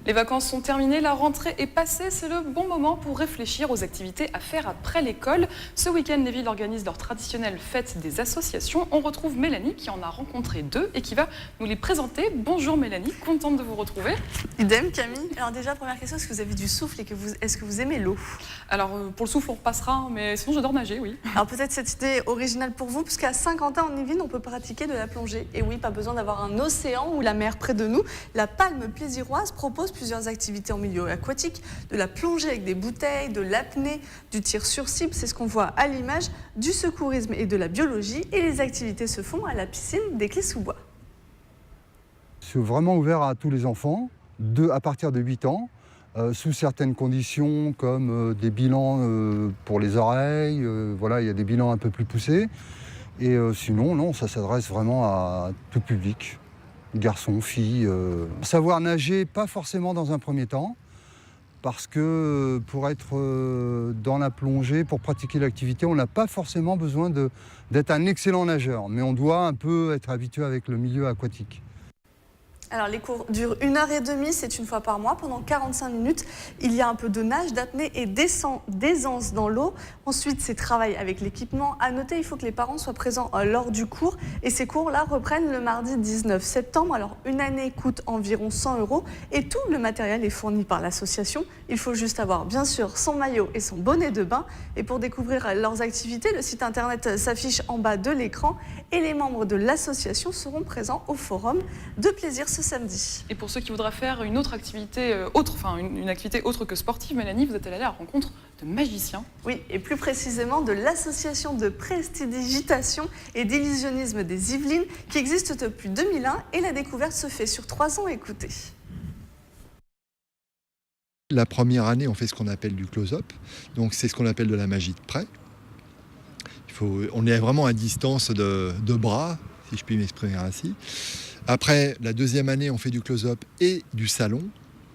Les vacances sont terminées, la rentrée est passée, c'est le bon moment pour réfléchir aux activités à faire après l'école. Ce week-end, les villes organisent leur traditionnelle fête des associations. On retrouve Mélanie qui en a rencontré 2 et qui va nous les présenter. Bonjour Mélanie, contente de vous retrouver. Idem Camille. Alors déjà, première question, est-ce que vous avez du souffle et est-ce que vous aimez l'eau? Alors pour le souffle on repassera, mais sinon j'adore nager, oui. Alors peut-être cette idée originale pour vous, puisqu'à Saint-Quentin en Yvelines, on peut pratiquer de la plongée. Et oui, pas besoin d'avoir un océan ou la mer près de nous. La Palme Plaisiroise propose plusieurs activités en milieu aquatique, de la plongée avec des bouteilles, de l'apnée, du tir sur cible, c'est ce qu'on voit à l'image, du secourisme et de la biologie. Et les activités se font à la piscine des Clés-sous-Bois. C'est vraiment ouvert à tous les enfants, à partir de 8 ans, sous certaines conditions comme des bilans pour les oreilles, voilà, il y a des bilans un peu plus poussés. Et sinon, non, ça s'adresse vraiment à tout public. Garçons, filles. Savoir nager, pas forcément dans un premier temps, parce que pour être dans la plongée, pour pratiquer l'activité, on n'a pas forcément besoin d'être un excellent nageur, mais on doit un peu être habitué avec le milieu aquatique. Alors les cours durent 1h30, c'est une fois par mois. Pendant 45 minutes, il y a un peu de nage, d'apnée et d'aisance dans l'eau. Ensuite, c'est travail avec l'équipement. À noter, il faut que les parents soient présents lors du cours. Et ces cours-là reprennent le mardi 19 septembre. Alors une année coûte environ 100 € et tout le matériel est fourni par l'association. Il faut juste avoir bien sûr son maillot et son bonnet de bain. Et pour découvrir leurs activités, le site internet s'affiche en bas de l'écran. Et les membres de l'association seront présents au forum de plaisir ce samedi. Et pour ceux qui voudraient faire une autre activité une activité autre que sportive, Mélanie, vous êtes allée à la rencontre de magiciens. Oui, et plus précisément de l'association de prestidigitation et d'illusionnisme des Yvelines qui existe depuis 2001 et la découverte se fait sur 3 ans. Écoutez. La première année, on fait ce qu'on appelle du close-up, donc c'est ce qu'on appelle de la magie de près. On est vraiment à distance de bras, si je puis m'exprimer ainsi. Après, la deuxième année, on fait du close-up et du salon.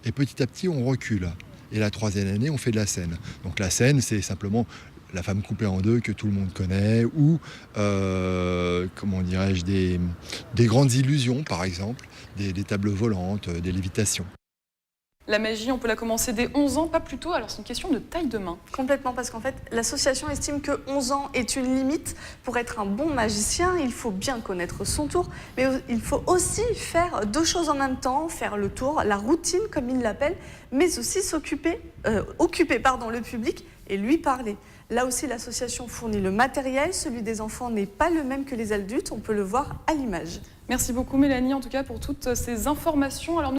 Et petit à petit, on recule. Et la troisième année, on fait de la scène. Donc la scène, c'est simplement la femme coupée en 2 que tout le monde connaît. Ou, comment dirais-je, des grandes illusions, par exemple. Des tables volantes, des lévitations. La magie, on peut la commencer dès 11 ans, pas plus tôt. Alors c'est une question de taille de main. Complètement, parce qu'en fait, l'association estime que 11 ans est une limite. Pour être un bon magicien, il faut bien connaître son tour, mais il faut aussi faire 2 choses en même temps, faire le tour, la routine comme il l'appelle, mais aussi occuper le public et lui parler. Là aussi, l'association fournit le matériel. Celui des enfants n'est pas le même que les adultes, on peut le voir à l'image. Merci beaucoup Mélanie, en tout cas, pour toutes ces informations. Alors,